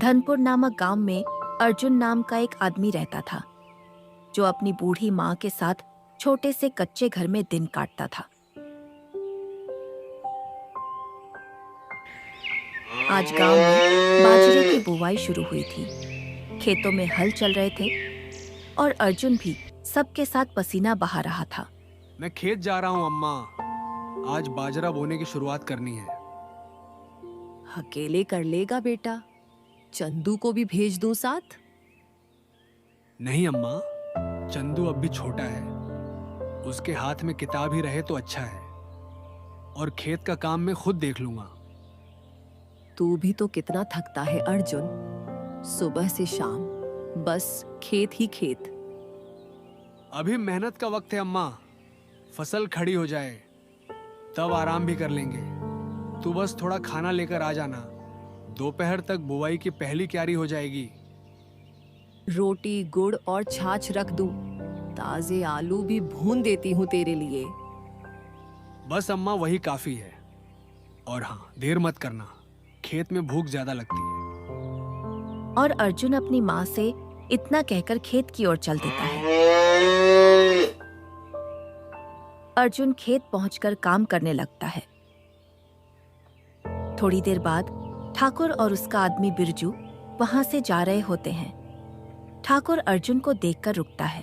धनपुर नामक गांव में अर्जुन नाम का एक आदमी रहता था, जो अपनी बूढ़ी माँ के साथ छोटे से कच्चे घर में दिन काटता था। आज गांव में बाजरे की बुवाई शुरू हुई थी। खेतों में हल चल रहे थे और अर्जुन भी सबके साथ पसीना बहा रहा था। मैं खेत जा रहा हूँ अम्मा, आज बाजरा बोने की शुरुआत करनी है। अकेले कर लेगा बेटा? चंदू को भी भेज दूं साथ? नहीं अम्मा, चंदू अब भी छोटा है, उसके हाथ में किताब ही रहे तो अच्छा है, और खेत का काम मैं खुद देख लूंगा। तू भी तो कितना थकता है अर्जुन, सुबह से शाम बस खेत ही खेत। अभी मेहनत का वक्त है अम्मा, फसल खड़ी हो जाए तब आराम भी कर लेंगे। तू बस थोड़ा खाना लेकर आ जाना, दोपहर तक बुवाई की पहली क्यारी हो जाएगी। रोटी, गुड़ और छाछ रख दूं, ताजे आलू भी भून देती हूँ तेरे लिए। बस अम्मा वही काफी है, और हाँ, देर मत करना, खेत में भूख ज्यादा लगती है। और अर्जुन अपनी माँ से इतना कहकर खेत की ओर चल देता है। अर्जुन खेत पहुंचकर काम करने लगता है। थोड़ी देर बाद ठाकुर और उसका आदमी बिरजू वहां से जा रहे होते हैं। ठाकुर अर्जुन को देखकर रुकता है।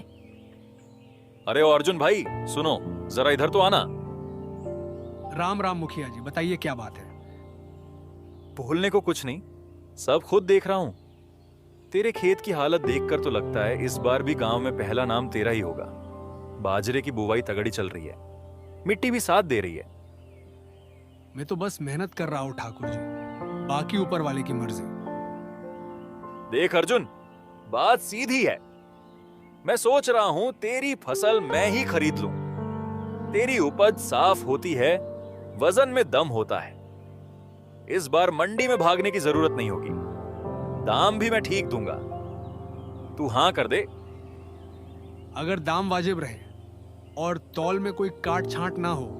अरे ओ अर्जुन भाई, सुनो जरा इधर तो आना। राम राम मुखिया जी, बताइए क्या बात है? भूलने को कुछ नहीं, सब खुद देख रहा हूं। तेरे खेत की हालत देखकर तो लगता है इस बार भी गांव में पहला नाम तेरा ही होगा। बाजरे की बुवाई तगड़ी चल रही है, मिट्टी भी साथ दे रही है। मैं तो बस मेहनत कर रहा हूँ ठाकुर जी, बाकी ऊपर वाले की मर्जी। देख अर्जुन, बात सीधी है। मैं सोच रहा हूं तेरी फसल मैं ही खरीद लूं। तेरी उपज साफ होती है, वजन में दम होता है। इस बार मंडी में भागने की जरूरत नहीं होगी, दाम भी मैं ठीक दूंगा। तू हां कर दे। अगर दाम वाजिब रहे और तौल में कोई काट छांट ना हो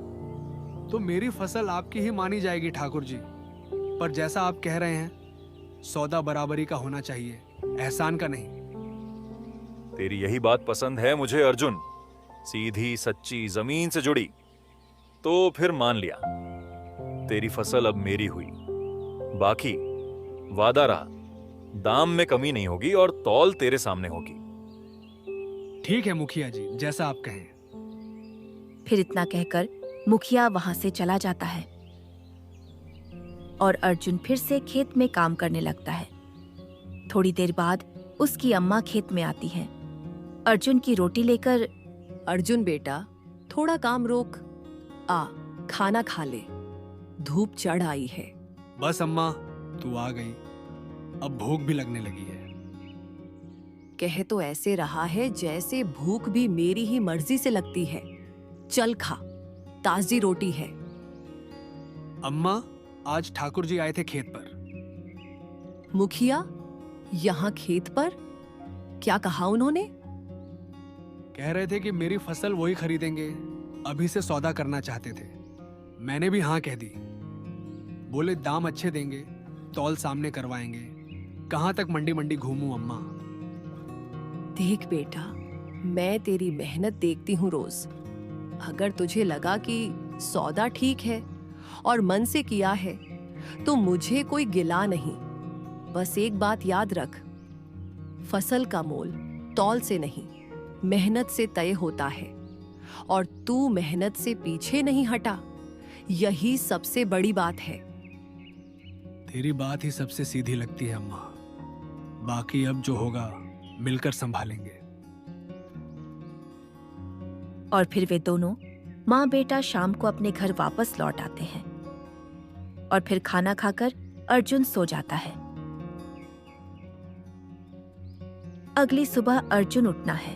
तो मेरी फसल आपकी ही मानी जाएगी ठाकुर जी। पर जैसा आप कह रहे हैं, सौदा बराबरी का होना चाहिए, एहसान का नहीं। तेरी यही बात पसंद है मुझे अर्जुन, सीधी सच्ची, जमीन से जुड़ी। तो फिर मान लिया, तेरी फसल अब मेरी हुई। बाकी वादा रहा, दाम में कमी नहीं होगी और तौल तेरे सामने होगी। ठीक है मुखिया जी, जैसा आप कहें। फिर इतना कहकर मुखिया वहां से चला जाता है और अर्जुन फिर से खेत में काम करने लगता है। थोड़ी देर बाद उसकी अम्मा खेत में आती हैं। अर्जुन की रोटी लेकर, अर्जुन बेटा, थोड़ा काम रोक, आ खाना खा ले, धूप चढ़ आई है। बस अम्मा, तू आ गई, अब भूख भी लगने लगी है। कह तो ऐसे रहा है जैसे भूख भी मेरी ही मर्जी से लगती है। चल खा, ताजी रोटी है। अम्मा, आज ठाकुर जी आए थे खेत पर। मुखिया यहाँ खेत पर? क्या कहा उन्होंने? कह रहे थे कि मेरी फसल वही खरीदेंगे, अभी से सौदा करना चाहते थे। मैंने भी हाँ कह दी। बोले दाम अच्छे देंगे, तौल सामने करवाएंगे। कहाँ तक मंडी मंडी घूमूं अम्मा? देख बेटा, मैं तेरी मेहनत देखती हूँ रोज। अगर तुझे लगा कि सौदा ठीक है और मन से किया है तो मुझे कोई गिला नहीं। बस एक बात याद रख, फसल का मोल तौल से नहीं, मेहनत से तय होता है। और तू मेहनत से पीछे नहीं हटा, यही सबसे बड़ी बात है। तेरी बात ही सबसे सीधी लगती है अम्मा। बाकी अब जो होगा मिलकर संभालेंगे। और फिर वे दोनों माँ बेटा शाम को अपने घर वापस लौट आते हैं। और फिर खाना खाकर अर्जुन सो जाता है। अगली सुबह अर्जुन उठना है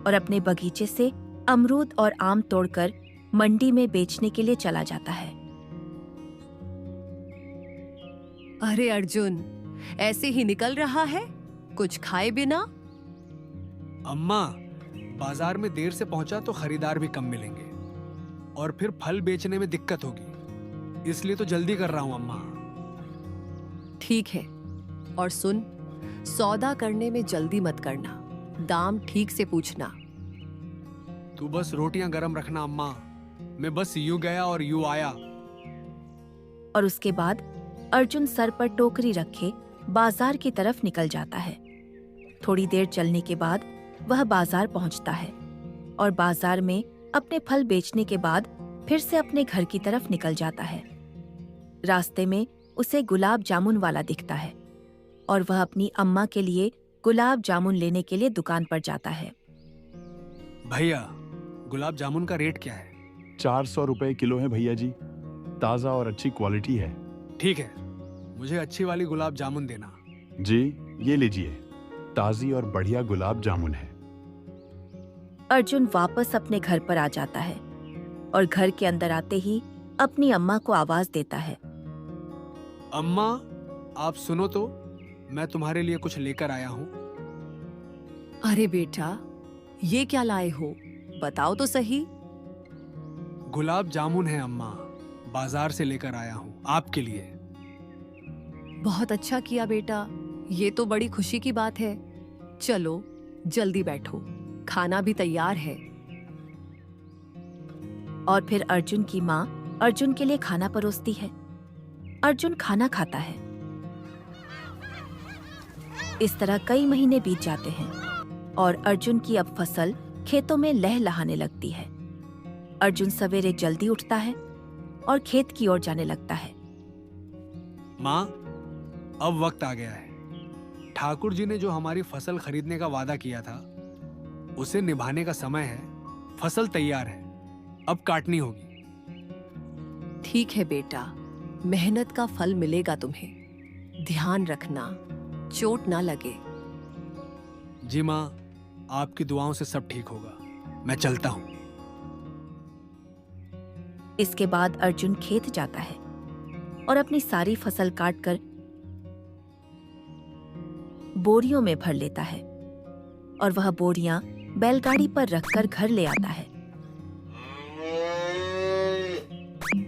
और अपने बगीचे से अमरूद और आम तोड़कर मंडी में बेचने के लिए चला जाता है। अरे अर्जुन, ऐसे ही निकल रहा है, कुछ खाए बिना? अम्मा, बाजार में देर से पहुंचा तो खरीदार भी कम मिलेंगे और फिर फल बेचने में दिक्कत होगी, इसलिए तो जल्दी कर रहा हूं अम्मा। ठीक है, और सुन, सौदा करने में जल्दी मत करना, दाम ठीक से पूछना। तू बस रोटियां गरम रखना अम्मा, मैं बस यूं गया और यूं आया। और उसके बाद अर्जुन सर पर टोकरी रखे बाजार की तरफ निकल जाता है। थोड़ी देर चलने के बाद वह बाजार पहुंचता है और बाजार में अपने फल बेचने के बाद फिर से अपने घर की तरफ निकल जाता है। रास्ते में उसे गुलाब जामुन वाला दिखता है और वह अपनी अम्मा के लिए गुलाब जामुन लेने के लिए दुकान पर जाता है। भैया, गुलाब जामुन का रेट क्या है? 400 रुपए किलो है भैया जी, ताज़ा और अच्छी क्वालिटी है। ठीक है, मुझे अच्छी वाली गुलाब जामुन देना। जी, ये लीजिए, ताज़ी और बढ़िया गुलाब जामुन है। अर्जुन वापस अपने घर पर आ जाता है और घर के अंदर आते ही अपनी अम्मा को आवाज देता है। अम्मा, आप सुनो तो, मैं तुम्हारे लिए कुछ लेकर आया हूँ। अरे बेटा, ये क्या लाए हो, बताओ तो सही। गुलाब जामुन है अम्मा, बाजार से लेकर आया हूँ आपके लिए। बहुत अच्छा किया बेटा, ये तो बड़ी खुशी की बात है। चलो जल्दी बैठो, खाना भी तैयार है। और फिर अर्जुन की माँ अर्जुन के लिए खाना परोसती है। अर्जुन खाना खाता है। इस तरह कई महीने बीत जाते हैं और अर्जुन की अब फसल खेतों में लहलहाने लगती है। अर्जुन सवेरे जल्दी उठता है और खेत की ओर जाने लगता है। माँ, अब वक्त आ गया है। ठाकुर जी ने जो हमारी फसल खरीदने का वादा किया था, उसे निभाने का समय है। फसल तैयार है, अब काटनी होगी। ठीक है बेटा, मेहनत का फल मिलेगा तुम्हें। ध्यान रखना, चोट ना लगे। जी माँ, आपकी दुआओं से सब ठीक होगा। मैं चलता हूँ। इसके बाद अर्जुन खेत जाता है और अपनी सारी फसल काटकर बोरियों में भर लेता है और वह बोरियां बैलगाड़ी पर रखकर घर ले आता है।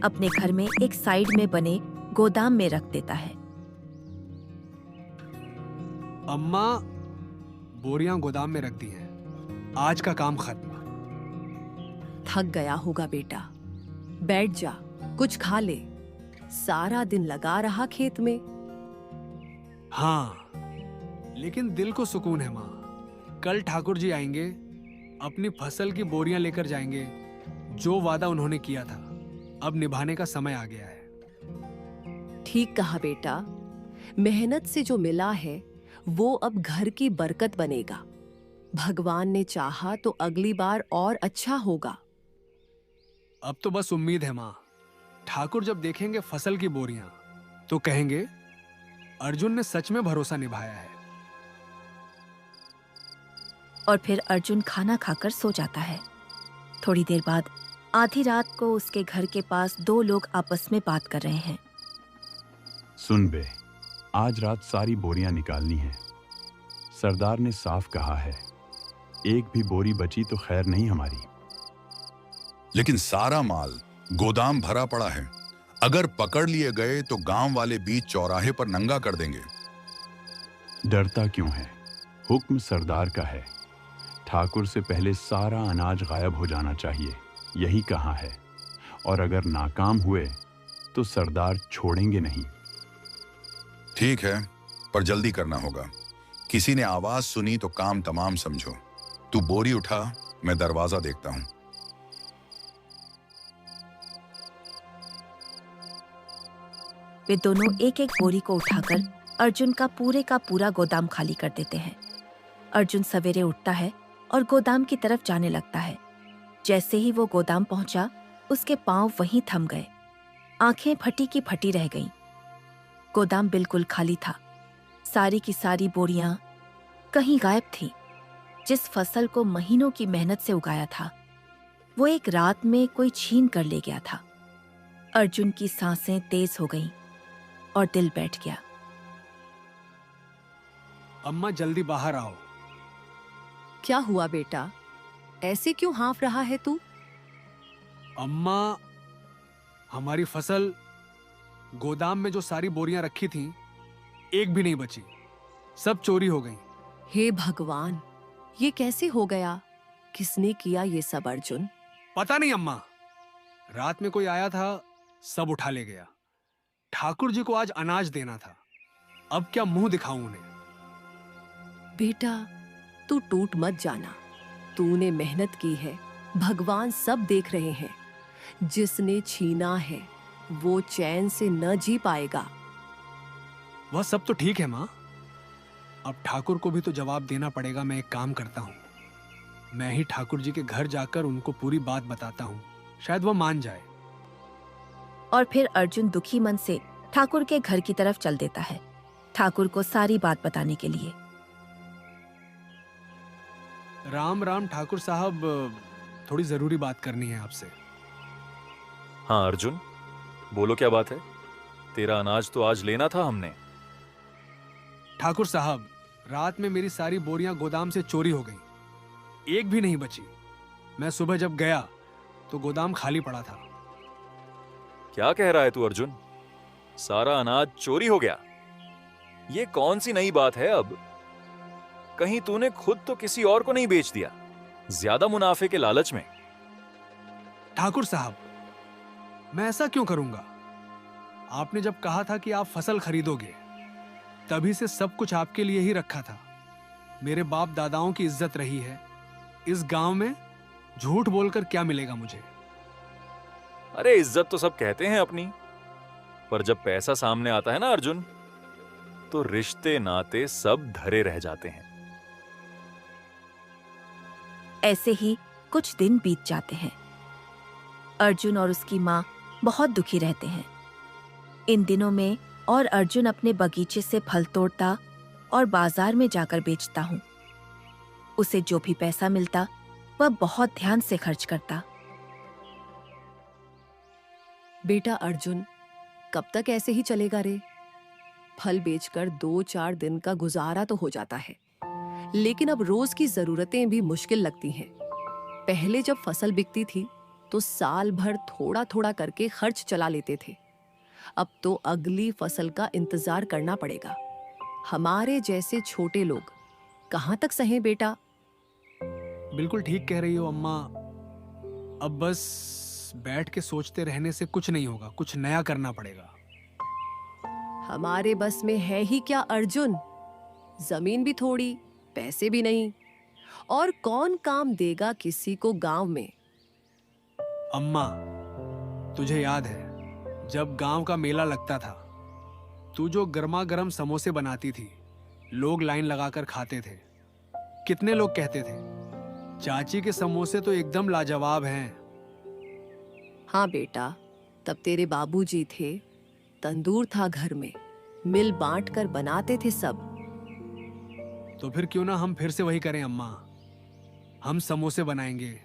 अपने घर में एक साइड में बने गोदाम में रख देता है। अम्मा, बोरियां गोदाम में रख दी हैं। आज का काम खत्म। थक गया होगा बेटा, बैठ जा, कुछ खा ले। सारा दिन लगा रहा खेत में। हाँ, लेकिन दिल को सुकून है माँ। कल ठाकुर जी आएंगे, अपनी फसल की बोरियां लेकर जाएंगे। जो वादा उन्होंने किया था, अब निभाने का समय आ गया है। ठीक कहा बेटा, मेहनत से जो मिला है वो अब घर की बरकत बनेगा। भगवान ने चाहा तो अगली बार और अच्छा होगा। अब तो बस उम्मीद है माँ। ठाकुर जब देखेंगे फसल की बोरियां, तो कहेंगे अर्जुन ने सच में भरोसा निभाया है। और फिर अर्जुन खाना खाकर सो जाता है। थोड़ी देर बाद आधी रात को उसके घर के पास दो लोग आपस में बात कर रहे हैं। सुन बे, आज रात सारी बोरियां निकालनी है। सरदार ने साफ कहा है, एक भी बोरी बची तो खैर नहीं हमारी। लेकिन सारा माल गोदाम भरा पड़ा है। अगर पकड़ लिए गए तो गांव वाले बीच चौराहे पर नंगा कर देंगे। डरता क्यों है? हुक्म सरदार का है। ठाकुर से पहले सारा अनाज गायब हो जाना चाहिए, यही कहा है। और अगर नाकाम हुए तो सरदार छोड़ेंगे नहीं। ठीक है, पर जल्दी करना होगा। किसी ने आवाज सुनी तो काम तमाम समझो। तू बोरी उठा, मैं दरवाजा देखता हूं। वे दोनों एक एक बोरी को उठाकर अर्जुन का पूरा गोदाम खाली कर देते हैं। अर्जुन सवेरे उठता है और गोदाम की तरफ जाने लगता है। जैसे ही वो गोदाम पहुंचा, उसके पांव वहीं थम गए। आंखें फटी की फटी रह गईं। गोदाम बिल्कुल खाली था। सारी की सारी बोरियां कहीं गायब थीं। जिस फसल को महीनों की मेहनत से उगाया था, वो एक रात में कोई छीन कर ले गया था। अर्जुन की सांसें तेज हो गईं और दिल बैठ गया। अम्मा, जल्दी बाहर आओ। क्या हुआ बेटा, ऐसे क्यों हाँफ रहा है तू? अम्मा, हमारी फसल गोदाम में जो सारी बोरियां रखी थीं, एक भी नहीं बची, सब चोरी हो गई। हे भगवान, ये कैसे हो गया? किसने किया ये सब अर्जुन? पता नहीं अम्मा, रात में कोई आया था, सब उठा ले गया। ठाकुर जी को आज अनाज देना था, अब क्या मुंह दिखाऊं उन्हें। बेटा, तू टूट मत जाना। तूने मेहनत की है, भगवान सब देख रहे हैं। जिसने छीना है वो चैन से न जी पाएगा। वह सब तो ठीक है माँ, अब ठाकुर को भी तो जवाब देना पड़ेगा। मैं एक काम करता हूँ, मैं ही ठाकुर जी के घर जाकर उनको पूरी बात बताता हूँ, शायद वह मान जाए। और फिर अर्जुन दुखी मन से ठाकुर के घर की तरफ चल देता है, ठाकुर को सारी बात बताने के लिए। राम राम ठाकुर साहब, थोड़ी जरूरी बात करनी है आपसे। हाँ अर्जुन, बोलो क्या बात है? तेरा अनाज तो आज लेना था हमने। ठाकुर साहब, रात में मेरी सारी बोरियां गोदाम से चोरी हो गईं, एक भी नहीं बची। मैं सुबह जब गया तो गोदाम खाली पड़ा था। क्या कह रहा है तू अर्जुन? सारा अनाज चोरी हो गया? ये कौन सी नई बात है अब? कहीं तूने खुद तो किसी और को नहीं बेच दिया, ज्यादा मुनाफे के लालच में? ठाकुर साहब, मैं ऐसा क्यों करूंगा? आपने जब कहा था कि आप फसल खरीदोगे, तभी से सब कुछ आपके लिए ही रखा था। मेरे बाप दादाओं की इज्जत रही है। इस गांव में झूठ बोलकर क्या मिलेगा मुझे? अरे इज्जत तो सब कहते हैं अपनी, पर जब पैसा सामने आता है ना अर्जुन, तो रिश्ते नाते सब धरे रह जाते हैं। ऐसे ही कुछ दिन बीत जाते हैं। अर्जुन और उसकी माँ बहुत दुखी रहते हैं। इन दिनों में और अर्जुन अपने बगीचे से फल तोड़ता और बाजार में जाकर बेचता हूँ। उसे जो भी पैसा मिलता वह बहुत ध्यान से खर्च करता। बेटा अर्जुन, कब तक ऐसे ही चलेगा रे? फल बेचकर 2-4 दिन का गुजारा तो हो जाता है, लेकिन अब रोज की जरूरतें भी मुश्किल लगती हैं। पहले जब फसल बिकती थी तो साल भर थोड़ा थोड़ा करके खर्च चला लेते थे। अब तो अगली फसल का इंतजार करना पड़ेगा। हमारे जैसे छोटे लोग कहाँ तक सहें बेटा? बिल्कुल ठीक कह रही हो अम्मा। अब बस बैठ के सोचते रहने से कुछ नहीं होगा, कुछ नया करना पड़ेगा। हमारे बस में है ही क्या अर्जुन? जमीन भी थोड़ी, पैसे भी नहीं, और कौन काम देगा किसी को गांव में? अम्मा, तुझे याद है जब गांव का मेला लगता था, तू जो गर्मा गर्म समोसे बनाती थी, लोग लाइन लगाकर खाते थे। कितने लोग कहते थे, चाची के समोसे तो एकदम लाजवाब हैं। हाँ बेटा, तब तेरे बाबूजी थे, तंदूर था घर में, मिल बांट कर बनाते थे सब। तो फिर क्यों ना हम फिर से वही करें अम्मा, हम समोसे बनाएंगे।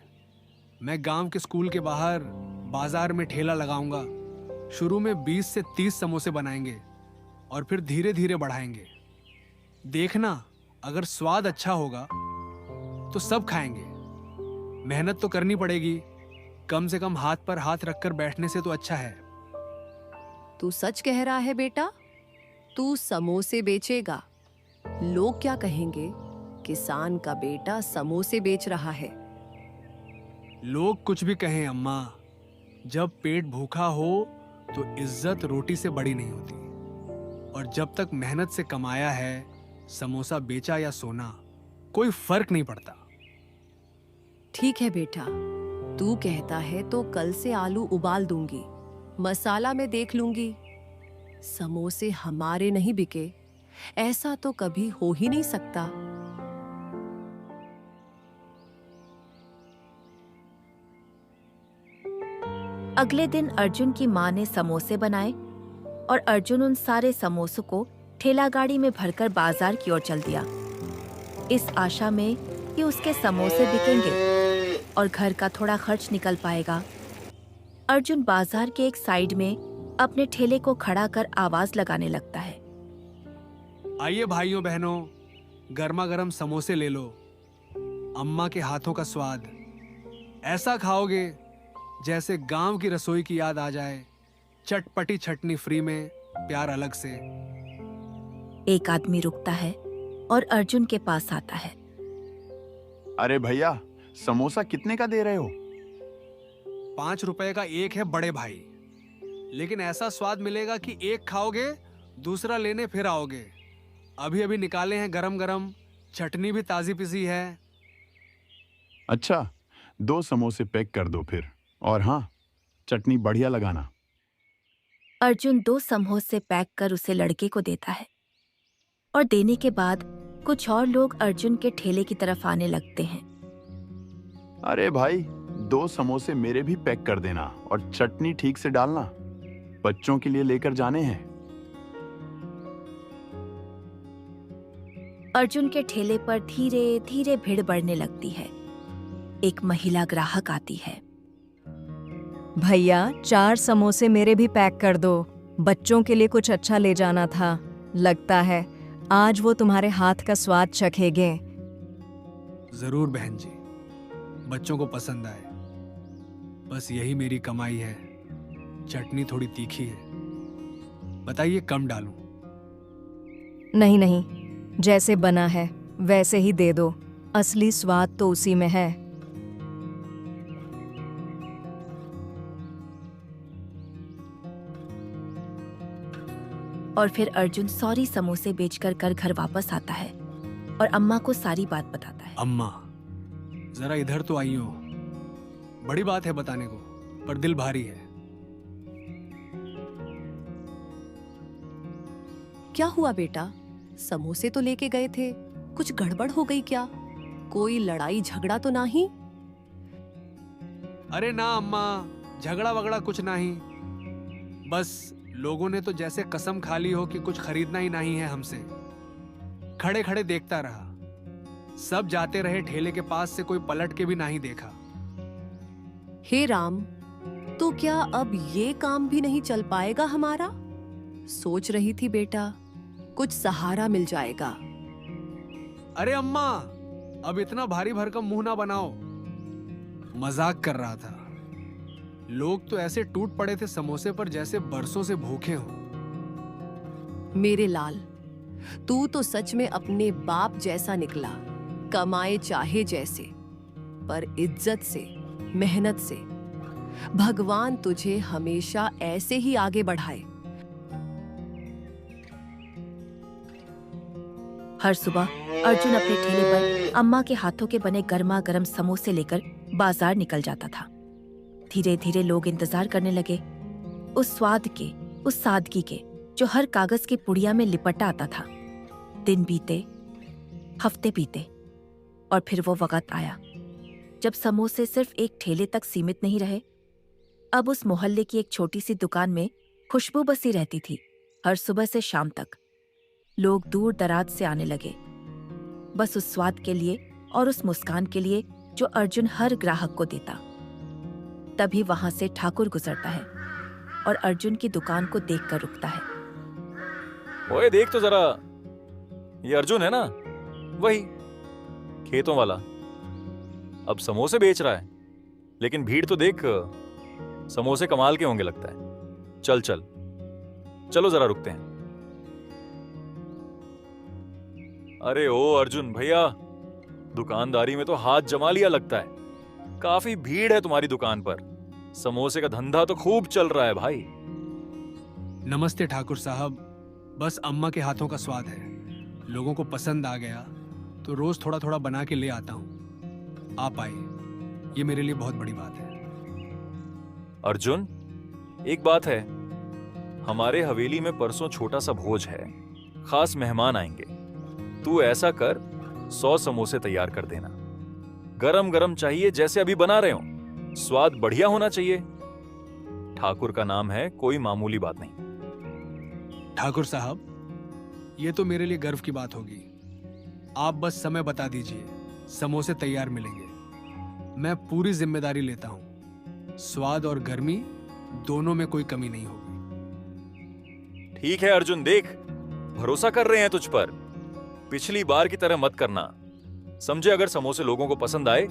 मैं गांव के स्कूल के बाहर बाजार में ठेला लगाऊंगा। शुरू में 20 से 30 समोसे बनाएंगे और फिर धीरे धीरे बढ़ाएंगे। देखना, अगर स्वाद अच्छा होगा तो सब खाएंगे। मेहनत तो करनी पड़ेगी, कम से कम हाथ पर हाथ रखकर बैठने से तो अच्छा है। तू सच कह रहा है बेटा? तू समोसे बेचेगा? लोग क्या कहेंगे? किसान का बेटा समोसे बेच रहा है। लोग कुछ भी कहें अम्मा, जब पेट भूखा हो तो इज्जत रोटी से बड़ी नहीं होती। और जब तक मेहनत से कमाया है, समोसा बेचा या सोना, कोई फर्क नहीं पड़ता। ठीक है बेटा, तू कहता है तो कल से आलू उबाल दूंगी, मसाला मैं देख लूंगी। समोसे हमारे नहीं बिके, ऐसा तो कभी हो ही नहीं सकता। अगले दिन अर्जुन की माँ ने समोसे बनाए और अर्जुन उन सारे समोसों को ठेला गाड़ी में भरकर बाजार की ओर चल दिया, इस आशा में कि उसके समोसे बिकेंगे और घर का थोड़ा खर्च निकल पाएगा। अर्जुन बाजार के एक साइड में अपने ठेले को खड़ा कर आवाज लगाने लगता है। आइए भाइयों बहनों, गर्मा गर्म समोसे ले लो। अम्मा के हाथों का स्वाद, ऐसा खाओगे जैसे गांव की रसोई की याद आ जाए। चटपटी चटनी फ्री में, प्यार अलग से। एक आदमी रुकता है और अर्जुन के पास आता है। अरे भैया, समोसा कितने का दे रहे हो? 5 रुपए का एक है बड़े भाई, लेकिन ऐसा स्वाद मिलेगा कि एक खाओगे दूसरा लेने फिर आओगे। अभी अभी निकाले हैं गरम गरम, चटनी भी ताजी पिसी है। अच्छा, 2 समोसे पैक कर दो फिर, और हाँ, चटनी बढ़िया लगाना। अर्जुन 2 समोसे पैक कर उसे लड़के को देता है और देने के बाद कुछ और लोग अर्जुन के ठेले की तरफ आने लगते हैं। अरे भाई, 2 समोसे मेरे भी पैक कर देना और चटनी ठीक से डालना, बच्चों के लिए लेकर जाने हैं। अर्जुन के ठेले पर धीरे धीरे भीड़ बढ़ने लगती है। एक महिला ग्राहक आती है। भैया 4 समोसे मेरे भी पैक कर दो, बच्चों के लिए कुछ अच्छा ले जाना था। लगता है आज वो तुम्हारे हाथ का स्वाद चखेंगे। जरूर बहन जी, बच्चों को पसंद आए, बस यही मेरी कमाई है। चटनी थोड़ी तीखी है, बताइए कम डालूं? नहीं नहीं, जैसे बना है वैसे ही दे दो, असली स्वाद तो उसी में है। और फिर अर्जुन सॉरी समोसे बेचकर घर वापस आता है और अम्मा को सारी बात बताता है। अम्मा, जरा इधर तो आई हो। बड़ी बात है बताने को, पर दिल भारी है। क्या हुआ बेटा? समोसे तो लेके गए थे, कुछ गड़बड़ हो गई क्या? कोई लड़ाई झगड़ा तो नहीं? अरे ना अम्मा, झगड़ा वगड़ा कुछ नहीं। बस लोगों ने तो जैसे कसम खा ली हो कि कुछ खरीदना ही नहीं है हमसे। खड़े खड़े देखता रहा, सब जाते रहे ठेले के पास से, कोई पलट के भी नहीं देखा। हे राम, तो क्या अब ये काम भी नहीं चल पाएगा हमारा? सोच रही थी बेटा, कुछ सहारा मिल जाएगा। अरे अम्मा, अब इतना भारी भरकम मुंह ना बनाओ, मजाक कर रहा था। लोग तो ऐसे टूट पड़े थे समोसे पर जैसे बरसों से भूखे हों। मेरे लाल, तू तो सच में अपने बाप जैसा निकला। कमाए चाहे जैसे, पर इज्जत से, मेहनत से। भगवान तुझे हमेशा ऐसे ही आगे बढ़ाए। हर सुबह अर्जुन अपने ठेले पर अम्मा के हाथों के बने गर्मा गर्म समोसे लेकर बाजार निकल जाता था। धीरे धीरे लोग इंतजार करने लगे उस स्वाद के, उस सादगी के, जो हर कागज की पुड़िया में लिपटा आता था। दिन बीते, हफ्ते बीते, और फिर वो वक्त आया जब समोसे सिर्फ एक ठेले तक सीमित नहीं रहे। अब उस मोहल्ले की एक छोटी सी दुकान में खुशबू बसी रहती थी। हर सुबह से शाम तक लोग दूर दराज से आने लगे, बस उस स्वाद के लिए और उस मुस्कान के लिए जो अर्जुन हर ग्राहक को देता। तभी वहां से ठाकुर गुजरता है और अर्जुन की दुकान को देखकर रुकता है। ओए देख तो जरा, ये अर्जुन है ना, वही खेतों वाला। अब समोसे बेच रहा है, लेकिन भीड़ तो देख, समोसे कमाल के होंगे लगता है। चल चल, चलो जरा रुकते हैं। अरे ओ अर्जुन भैया, दुकानदारी में तो हाथ जमा लिया लगता है। काफी भीड़ है तुम्हारी दुकान पर, समोसे का धंधा तो खूब चल रहा है भाई। नमस्ते ठाकुर साहब, बस अम्मा के हाथों का स्वाद है, लोगों को पसंद आ गया तो रोज थोड़ा थोड़ा बना के ले आता हूँ। आप आए, ये मेरे लिए बहुत बड़ी बात है। अर्जुन, एक बात है, हमारे हवेली में परसों छोटा सा भोज है, खास मेहमान आएंगे। तू ऐसा कर, 100 समोसे तैयार कर देना। गरम गरम चाहिए, जैसे अभी बना रहे हो। स्वाद बढ़िया होना चाहिए। ठाकुर का नाम है, कोई मामूली बात नहीं। ठाकुर साहब, ये तो मेरे लिए गर्व की बात होगी। आप बस समय बता दीजिए, समोसे तैयार मिलेंगे। मैं पूरी जिम्मेदारी लेता हूं, स्वाद और गर्मी दोनों में कोई कमी नहीं होगी। ठीक है अर्जुन, देख भरोसा कर रहे हैं तुझ पर। पिछली बार की तरह मत करना, समझे? अगर समोसे लोगों को पसंद आए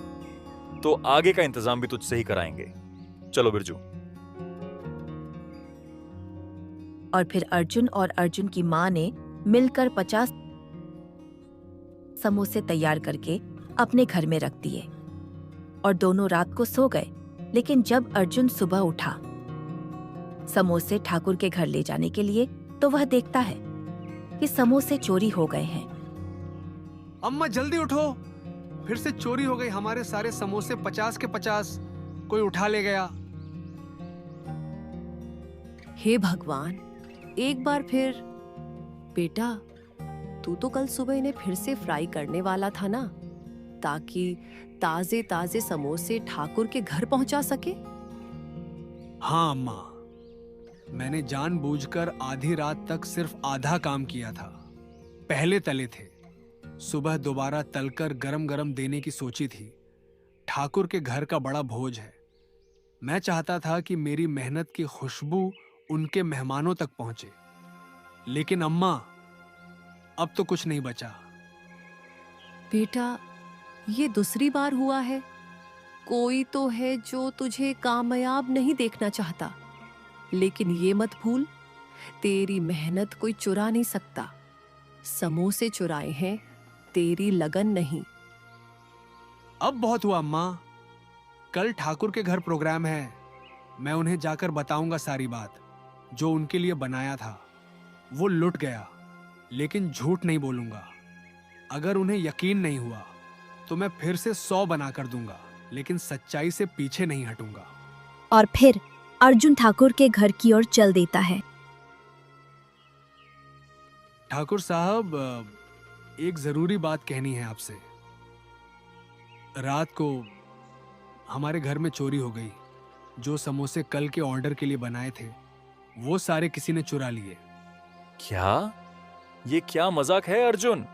तो आगे का इंतजाम भी तुझसे ही कराएंगे। चलो बिरजू। और फिर अर्जुन और अर्जुन की माँ ने मिलकर 50 समोसे तैयार करके अपने घर में रख दिए और दोनों रात को सो गए। लेकिन जब अर्जुन सुबह उठा समोसे ठाकुर के घर ले जाने के लिए, तो वह देखता है कि समोसे चोरी हो गए हैं। अम्मा जल्दी उठो, फिर से चोरी हो गई हमारे सारे समोसे, 50 के 50 कोई उठा ले गया। हे भगवान, एक बार फिर। बेटा, तू तो कल सुबह इन्हें फिर से फ्राई करने वाला था ना, ताकि ताजे ताजे समोसे ठाकुर के घर पहुंचा सके। हाँ अम्मा, मैंने जानबूझकर आधी रात तक सिर्फ आधा काम किया था। पहले तले थे, सुबह दोबारा तलकर गरम गरम देने की सोची थी। ठाकुर के घर का बड़ा भोज है। मैं चाहता था कि मेरी मेहनत की खुशबू उनके मेहमानों तक पहुंचे। लेकिन अम्मा, अब तो कुछ नहीं बचा। बेटा, ये दूसरी बार हुआ है। कोई तो है जो तुझे कामयाब नहीं देखना चाहता, लेकिन ये मत भूल, तेरी मेहनत कोई चुरा नहीं सकता। समोसे चुराए हैं, तेरी लगन नहीं। अब बहुत हुआ अम्मा, कल ठाकुर के घर प्रोग्राम है। मैं उन्हें जाकर बताऊंगा सारी बात। जो उनके लिए बनाया था वो लुट गया, लेकिन झूठ नहीं बोलूंगा। अगर उन्हें यकीन नहीं हुआ तो मैं फिर से 100 बना कर दूंगा, लेकिन सच्चाई से पीछे नहीं हटूंगा। और फिर अर्जुन ठाकुर के घर की ओर चल देता है। ठाकुर साहब, एक जरूरी बात कहनी है आपसे। रात को हमारे घर में चोरी हो गई। जो समोसे कल के ऑर्डर के लिए बनाए थे वो सारे किसी ने चुरा लिए। क्या? ये क्या मजाक है अर्जुन?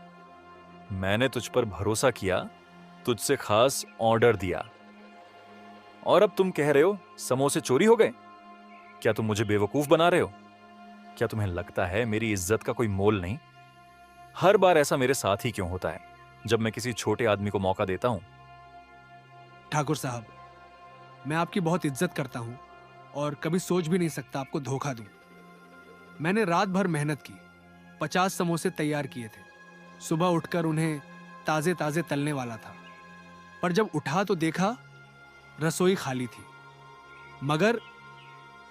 मैंने तुझ पर भरोसा किया, तुझसे खास ऑर्डर दिया, और अब तुम कह रहे हो समोसे चोरी हो गए? क्या तुम मुझे बेवकूफ बना रहे हो? क्या तुम्हें लगता है मेरी इज्जत का कोई मोल नहीं? हर बार ऐसा मेरे साथ ही क्यों होता है जब मैं किसी छोटे आदमी को मौका देता हूं? ठाकुर साहब, मैं आपकी बहुत इज्जत करता हूं और कभी सोच भी नहीं सकता आपको धोखा दूं। मैंने रात भर मेहनत की, 50 समोसे तैयार किए थे। सुबह उठकर उन्हें ताजे ताजे तलने वाला था, पर जब उठा तो देखा रसोई खाली थी। मगर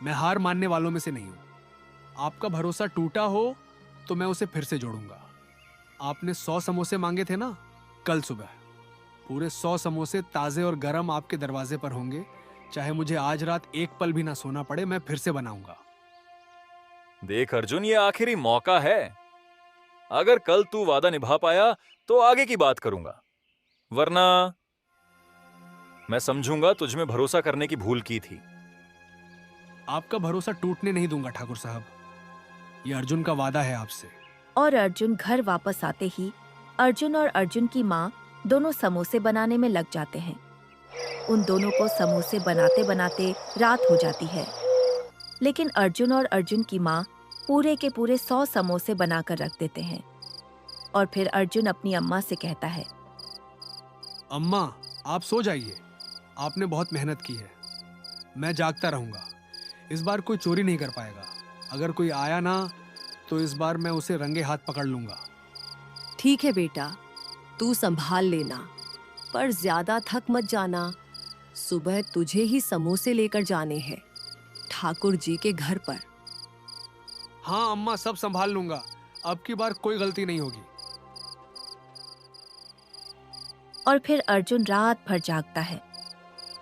मैं हार मानने वालों में से नहीं हूं। आपका भरोसा टूटा हो तो मैं उसे फिर से जोड़ूंगा। आपने 100 समोसे मांगे थे ना, कल सुबह पूरे 100 समोसे ताजे और गरम आपके दरवाजे पर होंगे। चाहे मुझे आज रात एक पल भी ना सोना पड़े, मैं फिर से बनाऊंगा। देख अर्जुन, ये आखिरी मौका है। अगर कल तू वादा निभा पाया तो आगे की बात करूंगा, वरना मैं समझूंगा तुझ में भरोसा करने की भूल की थी। आपका भरोसा टूटने नहीं दूंगा ठाकुर साहब। यह अर्जुन का वादा है आपसे। और अर्जुन घर वापस आते ही अर्जुन और अर्जुन की माँ दोनों समोसे बनाने में लग जाते हैं। उन दोनों को समोसे बनाते बनाते रात हो जाती है, लेकिन अर्जुन और अर्जुन की माँ पूरे के पूरे 100 समोसे बनाकर रख देते हैं। और फिर अर्जुन अपनी अम्मा से कहता है, अम्मा, आप सो जाइए। आपने बहुत मेहनत की है। मैं जागता रहूंगा। इस बार कोई चोरी नहीं कर पाएगा। अगर कोई आया ना तो इस बार मैं उसे रंगे हाथ पकड़ लूंगा। ठीक है बेटा, तू संभाल लेना, पर ज्यादा थक मत जाना। सुबह तुझे ही समोसे लेकर जाने हैं ठाकुर जी के घर पर। हाँ अम्मा, सब संभाल लूंगा। अब की बार कोई गलती नहीं होगी। और फिर अर्जुन रात भर जागता है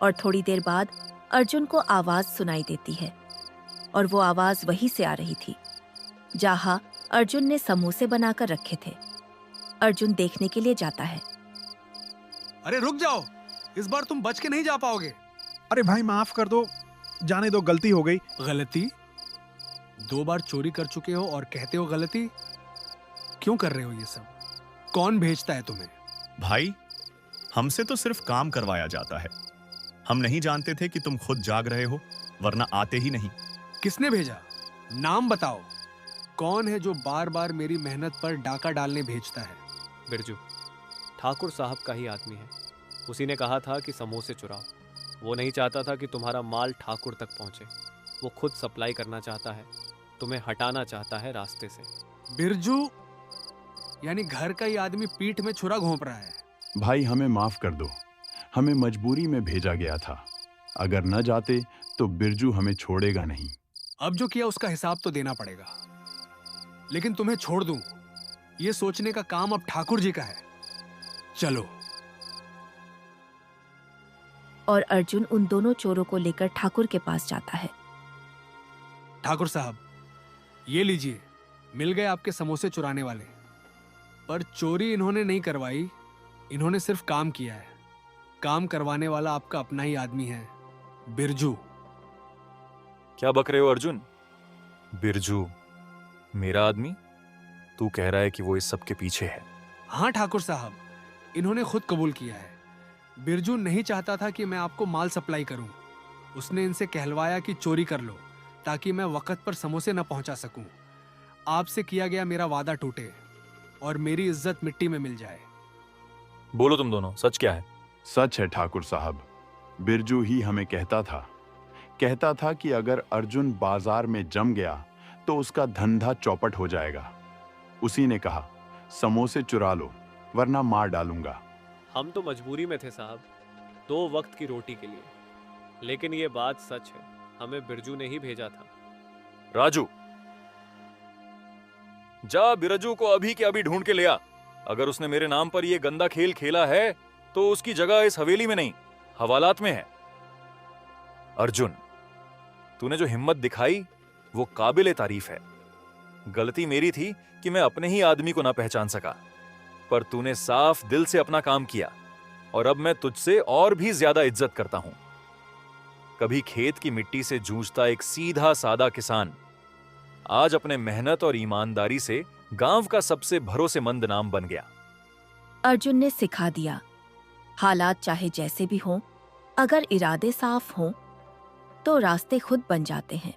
और थोड़ी देर बाद अर्जुन को आवाज सुनाई देती है। और वो आवाज वहीं से आ रही थी जहां अर्जुन ने समोसे बनाकर रखे थे। अर्जुन देखने के लिए जाता है। अरे रुक जाओ, इस बार तुम बच के नहीं जा पाओगे। अरे भाई माफ कर दो, जाने दो, गलती हो गई। गलती? 2 बार चोरी कर चुके हो और कहते हो गलती? क्यों कर रहे हो ये सब? कौन भेजता है तुम्हें? भाई, हमसे तो सिर्फ काम करवाया जाता है। हम नहीं जानते थे कि तुम खुद जाग रहे हो, वरना आते ही नहीं। किसने भेजा? नाम बताओ। कौन है जो बार बार मेरी मेहनत पर डाका डालने भेजता है? बिरजू, ठाकुर साहब का ही आदमी है। उसी ने कहा था कि समोसे चुराओ। वो नहीं चाहता था कि तुम्हारा माल ठाकुर तक पहुंचे। वो खुद सप्लाई करना चाहता है, तुम्हें हटाना चाहता है रास्ते से। बिरजू, यानी घर का ही आदमी पीठ में छुरा घोंप रहा है। भाई हमें माफ कर दो, हमें मजबूरी में भेजा गया था। अगर न जाते तो बिरजू हमें छोड़ेगा नहीं। अब जो किया उसका हिसाब तो देना पड़ेगा, लेकिन तुम्हें छोड़ दूं ये सोचने का काम अब ठाकुर जी का है। चलो। और अर्जुन उन दोनों चोरों को लेकर ठाकुर के पास जाता है। ठाकुर साहब, ये लीजिए, मिल गए आपके समोसे चुराने वाले। पर चोरी इन्होंने नहीं करवाई, इन्होंने सिर्फ काम किया है। काम करवाने वाला आपका अपना ही आदमी है, बिरजू। क्या बक रहे हो अर्जुन? बिरजू मेरा आदमी? तू कह रहा है कि वो इस सब के पीछे है? हाँ ठाकुर साहब, इन्होंने खुद कबूल किया है। बिरजू नहीं चाहता था कि मैं आपको माल सप्लाई करूं। उसने इनसे कहलवाया कि चोरी कर लो ताकि मैं वक्त पर समोसे न पहुंचा सकूं। आपसे किया गया मेरा वादा टूटे और मेरी इज्जत मिट्टी में मिल जाए। बोलो तुम दोनों, सच क्या है? सच है ठाकुर साहब, बिरजू ही हमें कहता था कि अगर अर्जुन बाजार में जम गया तो उसका धंधा चौपट हो जाएगा। उसी ने कहा समोसे चुरा लो वरना मार डालूंगा। हम तो मजबूरी में थे साहब, 2 वक्त की रोटी के लिए। लेकिन ये बात सच है, हमें बिरजू ने ही भेजा था। राजू, जा बिरजू को अभी के अभी ढूंढ के ले आ। अगर उसने मेरे नाम पर यह गंदा खेल खेला है तो उसकी जगह इस हवेली में नहीं, हवालात में है। अर्जुन, तूने जो हिम्मत दिखाई वो काबिले तारीफ है। गलती मेरी थी कि मैं अपने ही आदमी को ना पहचान सका, पर तूने साफ दिल से अपना काम किया और अब मैं तुझसे और भी ज्यादा इज्जत करता हूं। कभी खेत की मिट्टी से जूझता एक सीधा सादा किसान आज अपने मेहनत और ईमानदारी से गांव का सबसे भरोसेमंद नाम बन गया। अर्जुन ने सिखा दिया, हालात चाहे जैसे भी हों, अगर इरादे साफ हों तो रास्ते खुद बन जाते हैं।